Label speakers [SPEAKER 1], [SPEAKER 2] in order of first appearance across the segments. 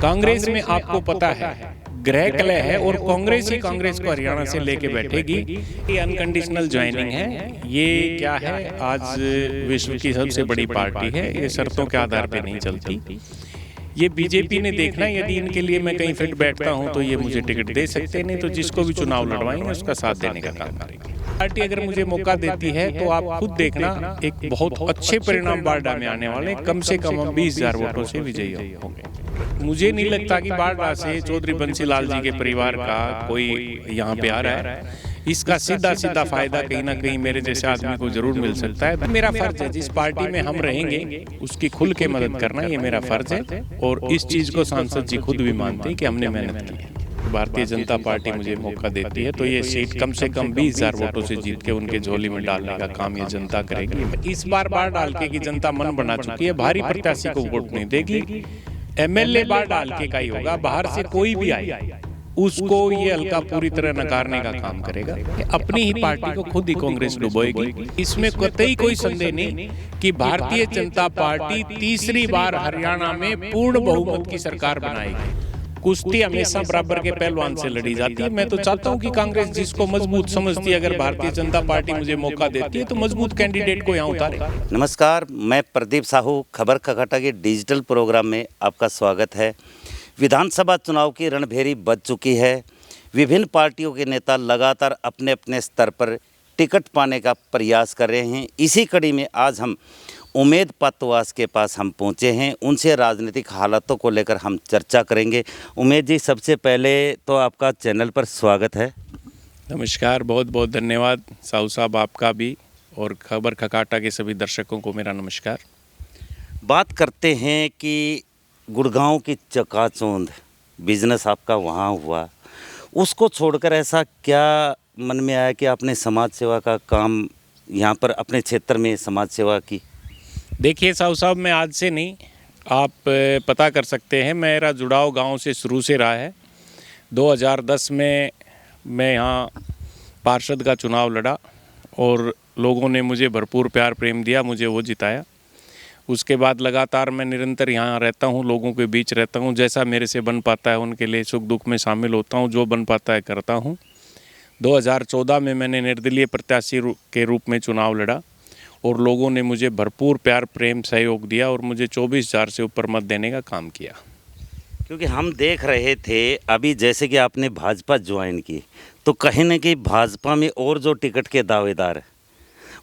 [SPEAKER 1] कांग्रेस में आपको पता है ग्रह कलह है और कांग्रेस ही कांग्रेस को हरियाणा से लेके बैठेगी। ये अनकंडीशनल ज्वाइनिंग है। ये क्या है, आज विश्व की सबसे बड़ी पार्टी है, ये शर्तों के आधार पे नहीं चलती। ये बीजेपी ने देखना, यदि इनके लिए मैं कहीं फिट बैठता हूं तो ये मुझे टिकट दे सकते, नहीं तो जिसको भी चुनाव लड़वाएंगे उसका साथ देने का काम करेंगे। पार्टी अगर मुझे मौका देती है तो आप खुद देखना, एक बहुत अच्छे परिणाम बारडा में आने वाले, कम से कम हम 20,000 वोटों से विजयी होंगे। मुझे नहीं लगता कि बारडा से चौधरी बंसीलाल जी के परिवार का कोई यहाँ पे आ रहा है। इसका सीधा सीधा फायदा कहीं ना कहीं मेरे जैसे आदमी को जरूर मिल सकता है। मेरा फर्ज है, जिस पार्टी में हम रहेंगे उसकी खुल के मदद करना, ये मेरा फर्ज है। और इस चीज को सांसद जी खुद भी मानते हैं कि हमने मेहनत की है। भारतीय जनता पार्टी मुझे मौका देती है तो ये सीट कम से कम 20,000 वोटों से जीत के उनके झोली में डालने का काम ये जनता करेगी। इस बार बार डाल के की जनता मन बना चुकी है, भारी प्रत्याशी को वोट नहीं देगी। एमएलए बार डाल के का ही होगा, बाहर से कोई भी आए उसको ये हल्का पूरी तरह नकारने का काम करेगा। अपनी ही पार्टी को खुद ही कांग्रेस डुबोएगी, इसमें कतई कोई संदेह नहीं कि भारतीय जनता पार्टी तीसरी बार हरियाणा में पूर्ण बहुमत की सरकार बनाएगी। कुश्ती हमेशा बराबर के पहलवान से लड़ी जाती है। मैं तो चाहता हूं कि कांग्रेस जिसको मजबूत समझती है, अगर भारतीय जनता पार्टी मुझे मौका देती है तो मजबूत कैंडिडेट को यहाँ उतारे।
[SPEAKER 2] नमस्कार, मैं प्रदीप साहू, खबर खगाटा के डिजिटल प्रोग्राम में आपका स्वागत है। विधानसभा चुनाव की रणभेरी बज चुकी है। विभिन्न पार्टियों के नेता लगातार अपने अपने स्तर पर टिकट पाने का प्रयास कर रहे हैं। इसी कड़ी में आज हम उमेद पातवास के पास हम पहुंचे हैं। उनसे राजनीतिक हालातों को लेकर हम चर्चा करेंगे। उमेद जी, सबसे पहले तो आपका चैनल पर स्वागत है।
[SPEAKER 1] नमस्कार, बहुत बहुत धन्यवाद साहू साहब, आपका भी, और खबर खगाटा के सभी दर्शकों को मेरा नमस्कार।
[SPEAKER 2] बात करते हैं कि गुड़गांव की चकाचौंध बिजनेस आपका वहाँ हुआ, उसको छोड़कर ऐसा क्या मन में आया कि आपने समाज सेवा का काम यहाँ पर अपने क्षेत्र में समाज सेवा की?
[SPEAKER 1] देखिए साहू साहब, मैं आज से नहीं, आप पता कर सकते हैं, मेरा जुड़ाव गांव से शुरू से रहा है। 2010 में मैं यहाँ पार्षद का चुनाव लड़ा और लोगों ने मुझे भरपूर प्यार प्रेम दिया, मुझे वो जिताया। उसके बाद लगातार मैं निरंतर यहाँ रहता हूँ, लोगों के बीच रहता हूँ। जैसा मेरे से बन पाता है उनके लिए सुख दुख में शामिल होता हूँ, जो बन पाता है करता हूँ। 2014 में मैंने निर्दलीय प्रत्याशी के रूप में चुनाव लड़ा और लोगों ने मुझे भरपूर प्यार प्रेम सहयोग दिया और मुझे 24,000 से ऊपर मत देने का काम किया।
[SPEAKER 2] क्योंकि हम देख रहे थे अभी जैसे कि आपने भाजपा ज्वाइन की, तो कहीं ना कहीं भाजपा में और जो टिकट के दावेदार हैं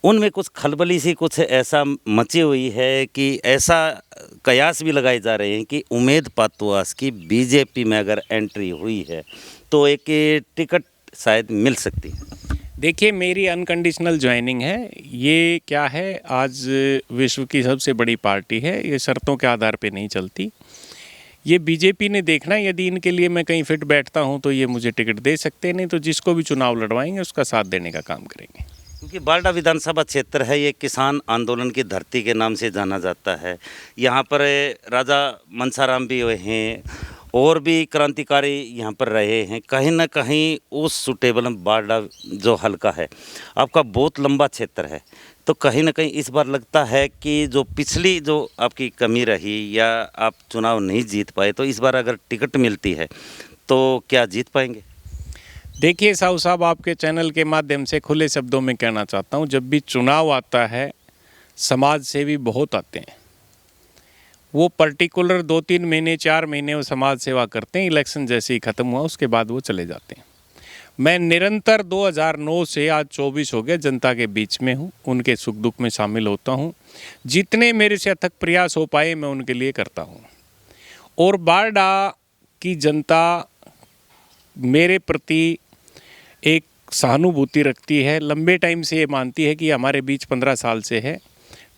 [SPEAKER 2] उनमें कुछ खलबली सी कुछ ऐसा मची हुई है कि ऐसा कयास भी लगाए जा रहे हैं कि उमेद पातवास की बीजेपी में अगर एंट्री हुई है तो एक टिकट शायद मिल सकती है।
[SPEAKER 1] देखिए, मेरी अनकंडीशनल ज्वाइनिंग है। ये क्या है, आज विश्व की सबसे बड़ी पार्टी है, ये शर्तों के आधार पे नहीं चलती। ये बीजेपी ने देखना, यदि इनके लिए मैं कहीं फिट बैठता हूँ तो ये मुझे टिकट दे सकते, नहीं तो जिसको भी चुनाव लड़वाएंगे उसका साथ देने का काम करेंगे।
[SPEAKER 2] क्योंकि बारडा विधानसभा क्षेत्र है, ये किसान आंदोलन की धरती के नाम से जाना जाता है। यहाँ पर राजा मनसाराम भी हुए हैं और भी क्रांतिकारी यहाँ पर रहे हैं। कहीं ना कहीं उस सुटेबल बारडा जो हल्का है आपका बहुत लंबा क्षेत्र है, तो कहीं ना कहीं इस बार लगता है कि जो पिछली जो आपकी कमी रही या आप चुनाव नहीं जीत पाए, तो इस बार अगर टिकट मिलती है तो क्या जीत पाएंगे?
[SPEAKER 1] देखिए साहू साहब, आपके चैनल के माध्यम से खुले शब्दों में कहना चाहता हूँ, जब भी चुनाव आता है समाज सेवी बहुत आते हैं। वो पर्टिकुलर 2-3 महीने 4 महीने वो समाज सेवा करते हैं, इलेक्शन जैसे ही ख़त्म हुआ उसके बाद वो चले जाते हैं। मैं निरंतर 2009 से आज 24 हो गए जनता के बीच में हूँ, उनके सुख दुख में शामिल होता हूँ। जितने मेरे से अथक प्रयास हो पाए मैं उनके लिए करता हूँ। और बारडा की जनता मेरे प्रति एक सहानुभूति रखती है, लंबे टाइम से ये मानती है कि हमारे बीच 15 साल से है।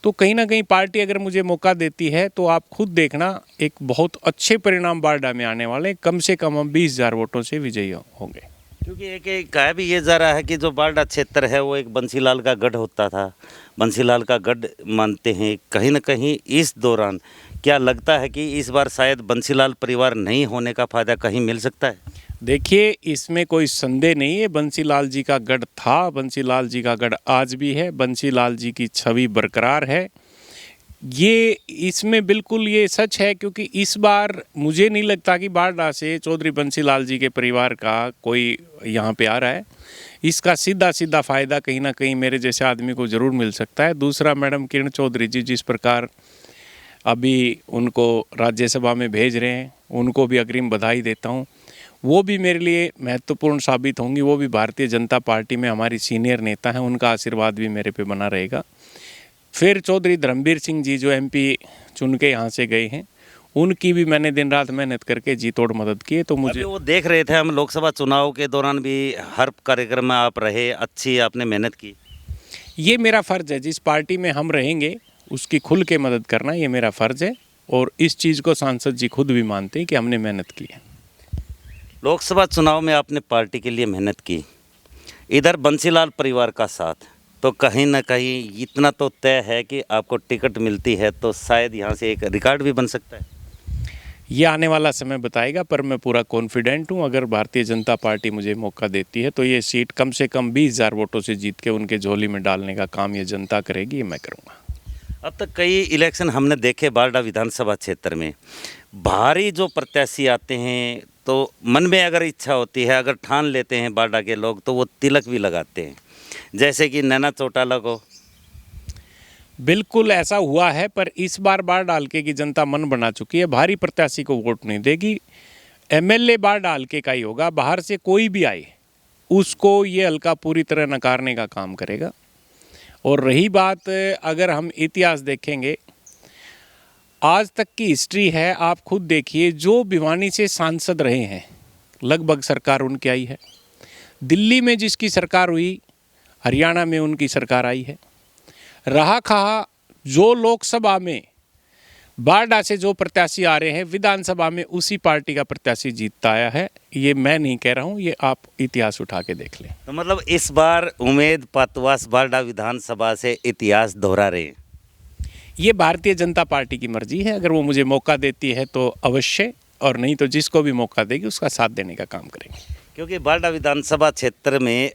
[SPEAKER 1] तो कहीं ना कहीं पार्टी अगर मुझे मौका देती है तो आप खुद देखना, एक बहुत अच्छे परिणाम बारडा में आने वाले, कम से कम हम 20,000 वोटों से विजयी होंगे।
[SPEAKER 2] क्योंकि एक कहा भी ये जा रहा है कि जो बारडा क्षेत्र है वो एक बंसीलाल का गढ़ होता था, बंसीलाल का गढ़ मानते हैं। कहीं ना कहीं इस दौरान क्या लगता है कि इस बार शायद बंसीलाल परिवार नहीं होने का फ़ायदा कहीं मिल सकता है?
[SPEAKER 1] देखिए, इसमें कोई संदेह नहीं है, बंसीलाल जी का गढ़ था, बंसीलाल जी का गढ़ आज भी है, बंसीलाल जी की छवि बरकरार है। ये इसमें बिल्कुल ये सच है, क्योंकि इस बार मुझे नहीं लगता कि बारडा से चौधरी बंसीलाल जी के परिवार का कोई यहाँ पे आ रहा है। इसका सीधा सीधा फ़ायदा कहीं ना कहीं मेरे जैसे आदमी को ज़रूर मिल सकता है। दूसरा, मैडम किरण चौधरी जी जिस प्रकार अभी उनको राज्यसभा में भेज रहे हैं, उनको भी अग्रिम बधाई देता हूँ। वो भी मेरे लिए महत्वपूर्ण साबित होंगी। वो भी भारतीय जनता पार्टी में हमारी सीनियर नेता हैं, उनका आशीर्वाद भी मेरे पे बना रहेगा। फिर चौधरी धर्मवीर सिंह जी जो एमपी चुन के यहाँ से गए हैं, उनकी भी मैंने दिन रात मेहनत करके जी तोड़ मदद की है। तो मुझे
[SPEAKER 2] अभी वो देख रहे थे हम लोकसभा चुनाव के दौरान भी हर कार्यक्रम में आप रहे, अच्छी आपने मेहनत की।
[SPEAKER 1] ये मेरा फ़र्ज़ है, जिस पार्टी में हम रहेंगे उसकी खुल के मदद करना ये मेरा फ़र्ज़ है। और इस चीज़ को सांसद जी खुद भी मानते हैं कि हमने मेहनत की है।
[SPEAKER 2] लोकसभा चुनाव में आपने पार्टी के लिए मेहनत की, इधर बंसीलाल परिवार का साथ, तो कहीं ना कहीं इतना तो तय है कि आपको टिकट मिलती है तो शायद यहाँ से एक रिकॉर्ड भी बन सकता है।
[SPEAKER 1] ये आने वाला समय बताएगा, पर मैं पूरा कॉन्फिडेंट हूँ। अगर भारतीय जनता पार्टी मुझे मौका देती है तो ये सीट कम से कम 20,000 वोटों से जीत के उनके झोली में डालने का काम ये जनता करेगी, ये मैं करूँगा।
[SPEAKER 2] अब तक कई इलेक्शन हमने देखे बारडा विधानसभा क्षेत्र में, भारी जो प्रत्याशी आते हैं तो मन में अगर इच्छा होती है, अगर ठान लेते हैं बारडा के लोग, तो वो तिलक भी लगाते हैं, जैसे कि नैना चौटाला को।
[SPEAKER 1] बिल्कुल ऐसा हुआ है, पर इस बार बार डालके की जनता मन बना चुकी है, भारी प्रत्याशी को वोट नहीं देगी। एमएलए बार डालके का ही होगा, बाहर से कोई भी आए उसको ये हल्का पूरी तरह नकारने का काम करेगा। और रही बात, अगर हम इतिहास देखेंगे, आज तक की हिस्ट्री है, आप खुद देखिए, जो भिवानी से सांसद रहे हैं लगभग सरकार उनकी आई है। दिल्ली में जिसकी सरकार हुई, हरियाणा में उनकी सरकार आई है। रहा कहा, जो लोकसभा में बारडा से जो प्रत्याशी आ रहे हैं, विधानसभा में उसी पार्टी का प्रत्याशी जीतता आया है। ये मैं नहीं कह रहा हूँ, ये आप इतिहास उठा के देख लें।
[SPEAKER 2] तो मतलब इस बार उम्मीद पातवास बारडा विधानसभा से इतिहास दोहरा रहे हैं।
[SPEAKER 1] ये भारतीय जनता पार्टी की मर्जी है, अगर वो मुझे मौका देती है तो अवश्य, और नहीं तो जिसको भी मौका देगी उसका साथ देने का काम करेंगे।
[SPEAKER 2] क्योंकि बारडा विधानसभा क्षेत्र में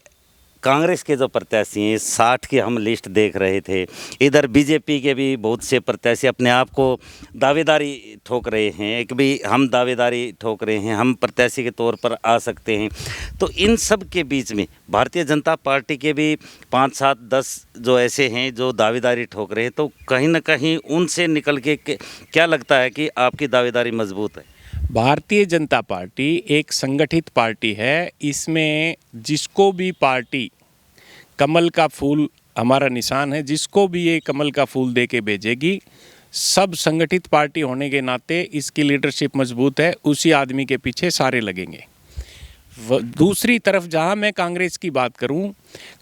[SPEAKER 2] कांग्रेस के जो प्रत्याशी हैं, 60 की हम लिस्ट देख रहे थे, इधर बीजेपी के भी बहुत से प्रत्याशी अपने आप को दावेदारी ठोक रहे हैं, एक भी हम दावेदारी ठोक रहे हैं, हम प्रत्याशी के तौर पर आ सकते हैं। तो इन सब के बीच में भारतीय जनता पार्टी के भी 5, 7, 10 जो ऐसे हैं जो दावेदारी ठोक रहे हैं, तो कहीं ना कहीं उनसे निकल के क्या लगता है कि आपकी दावेदारी मजबूत है?
[SPEAKER 1] भारतीय जनता पार्टी एक संगठित पार्टी है। इसमें जिसको भी पार्टी कमल का फूल हमारा निशान है, जिसको भी ये कमल का फूल दे के भेजेगी, सब संगठित पार्टी होने के नाते इसकी लीडरशिप मजबूत है, उसी आदमी के पीछे सारे लगेंगे। दूसरी तरफ जहां मैं कांग्रेस की बात करूं,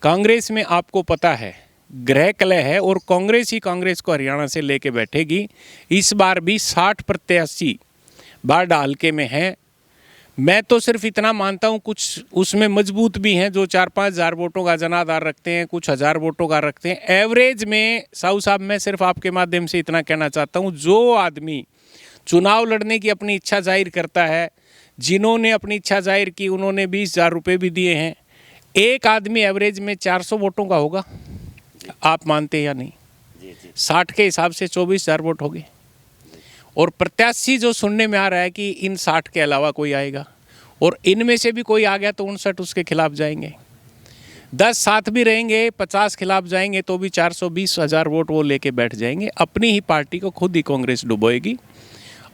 [SPEAKER 1] कांग्रेस में आपको पता है गृह कलह है, और कांग्रेस ही कांग्रेस को हरियाणा से लेके बैठेगी। इस बार भी 60 प्रत्याशी बारडा हल्के में है। मैं तो सिर्फ इतना मानता हूँ, कुछ उसमें मजबूत भी हैं जो 4-5 हज़ार वोटों का जनाधार रखते हैं, कुछ हज़ार वोटों का रखते हैं। एवरेज में साहू साहब, मैं सिर्फ आपके माध्यम से इतना कहना चाहता हूँ, जो आदमी चुनाव लड़ने की अपनी इच्छा जाहिर करता है, जिन्होंने अपनी इच्छा जाहिर की उन्होंने 20,000 रुपये भी दिए हैं, एक आदमी एवरेज में 400 वोटों का होगा। आप मानते हैं या नहीं? 60 के हिसाब से 24,000 वोट हो गए। और प्रत्याशी जो सुनने में आ रहा है कि इन 60 के अलावा कोई आएगा, और इनमें से भी कोई आ गया तो 59 उसके खिलाफ जाएंगे। 10 साथ भी रहेंगे, 50 खिलाफ जाएंगे तो भी 420,000 वोट वो लेके बैठ जाएंगे। अपनी ही पार्टी को खुद ही कांग्रेस डुबोएगी,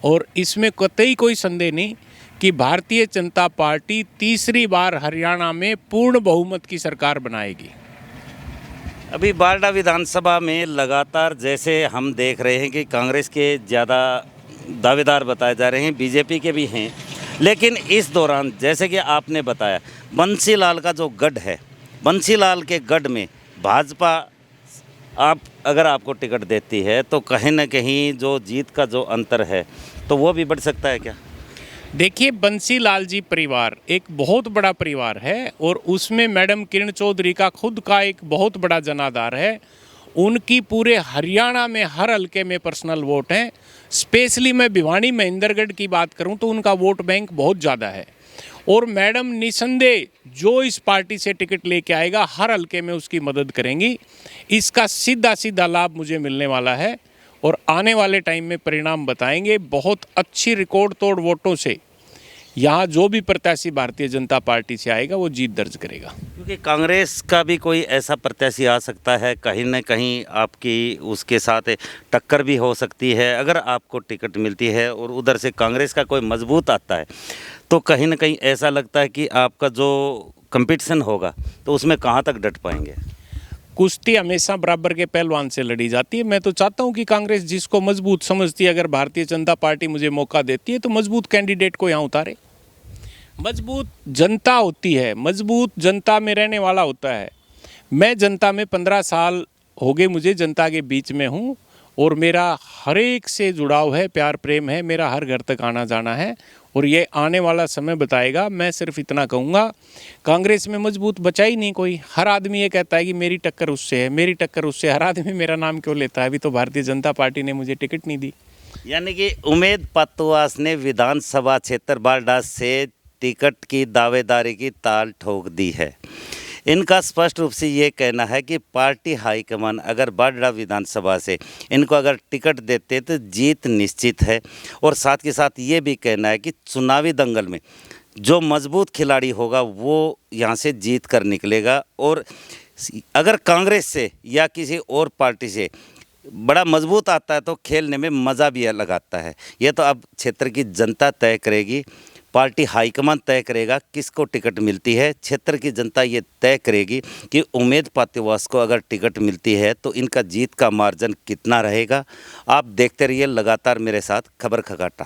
[SPEAKER 1] और इसमें कतई कोई संदेह नहीं कि भारतीय जनता पार्टी तीसरी बार हरियाणा में पूर्ण बहुमत की सरकार बनाएगी।
[SPEAKER 2] अभी बारडा विधानसभा में लगातार जैसे हम देख रहे हैं कि कांग्रेस के ज़्यादा दावेदार बताए जा रहे हैं, बीजेपी के भी हैं, लेकिन इस दौरान जैसे कि आपने बताया, बंसीलाल का जो गढ़ है, बंसीलाल के गढ़ में भाजपा अगर आपको टिकट देती है तो कहीं ना कहीं जो जीत का जो अंतर है तो वो भी बढ़ सकता है क्या?
[SPEAKER 1] देखिए, बंसीलाल जी परिवार एक बहुत बड़ा परिवार है, और उसमें मैडम किरण चौधरी का खुद का एक बहुत बड़ा जनाधार है। उनकी पूरे हरियाणा में हर हल्के में पर्सनल वोट हैं। स्पेशली मैं भिवानी महेंद्रगढ़ की बात करूं तो उनका वोट बैंक बहुत ज़्यादा है, और मैडम निसंदेह जो इस पार्टी से टिकट लेके आएगा हर हल्के में उसकी मदद करेंगी। इसका सीधा सीधा लाभ मुझे मिलने वाला है, और आने वाले टाइम में परिणाम बताएंगे। बहुत अच्छी रिकॉर्ड तोड़ वोटों से यहाँ जो भी प्रत्याशी भारतीय जनता पार्टी से आएगा वो जीत दर्ज करेगा।
[SPEAKER 2] क्योंकि कांग्रेस का भी कोई ऐसा प्रत्याशी आ सकता है, कहीं न कहीं आपकी उसके साथ टक्कर भी हो सकती है अगर आपको टिकट मिलती है, और उधर से कांग्रेस का कोई मजबूत आता है तो कहीं न कहीं ऐसा लगता है कि आपका जो कंपटीशन होगा तो उसमें कहाँ तक डट पाएंगे।
[SPEAKER 1] कुश्ती हमेशा बराबर के पहलवान से लड़ी जाती है। मैं तो चाहता हूं कि कांग्रेस जिसको मजबूत समझती है, अगर भारतीय जनता पार्टी मुझे मौका देती है तो मजबूत कैंडिडेट को यहाँ उतारे। मजबूत जनता होती है, मजबूत जनता में रहने वाला होता है। मैं जनता में 15 साल हो गए, मुझे जनता के बीच में हूँ और मेरा हर एक से जुड़ाव है, प्यार प्रेम है, मेरा हर घर तक आना जाना है और ये आने वाला समय बताएगा। मैं सिर्फ इतना कहूँगा, कांग्रेस में मजबूत बचा ही नहीं कोई। हर आदमी ये कहता है कि मेरी टक्कर उससे है, मेरी टक्कर उससे। हर आदमी मेरा नाम क्यों लेता है? अभी तो भारतीय जनता पार्टी ने मुझे टिकट नहीं दी।
[SPEAKER 2] यानी कि उमेद पातुआस ने विधानसभा क्षेत्र बारडा से टिकट की दावेदारी की ताल ठोक दी है। इनका स्पष्ट रूप से ये कहना है कि पार्टी हाईकमान अगर बारडा विधानसभा से इनको अगर टिकट देते तो जीत निश्चित है, और साथ के साथ ये भी कहना है कि चुनावी दंगल में जो मजबूत खिलाड़ी होगा वो यहाँ से जीत कर निकलेगा, और अगर कांग्रेस से या किसी और पार्टी से बड़ा मजबूत आता है तो खेलने में मज़ा भी अलग आता है। ये तो अब क्षेत्र की जनता तय करेगी, पार्टी हाईकमान तय करेगा किसको टिकट मिलती है। क्षेत्र की जनता ये तय करेगी कि उमेद पातेवास को अगर टिकट मिलती है तो इनका जीत का मार्जिन कितना रहेगा। आप देखते रहिए लगातार मेरे साथ खबर खगाटा।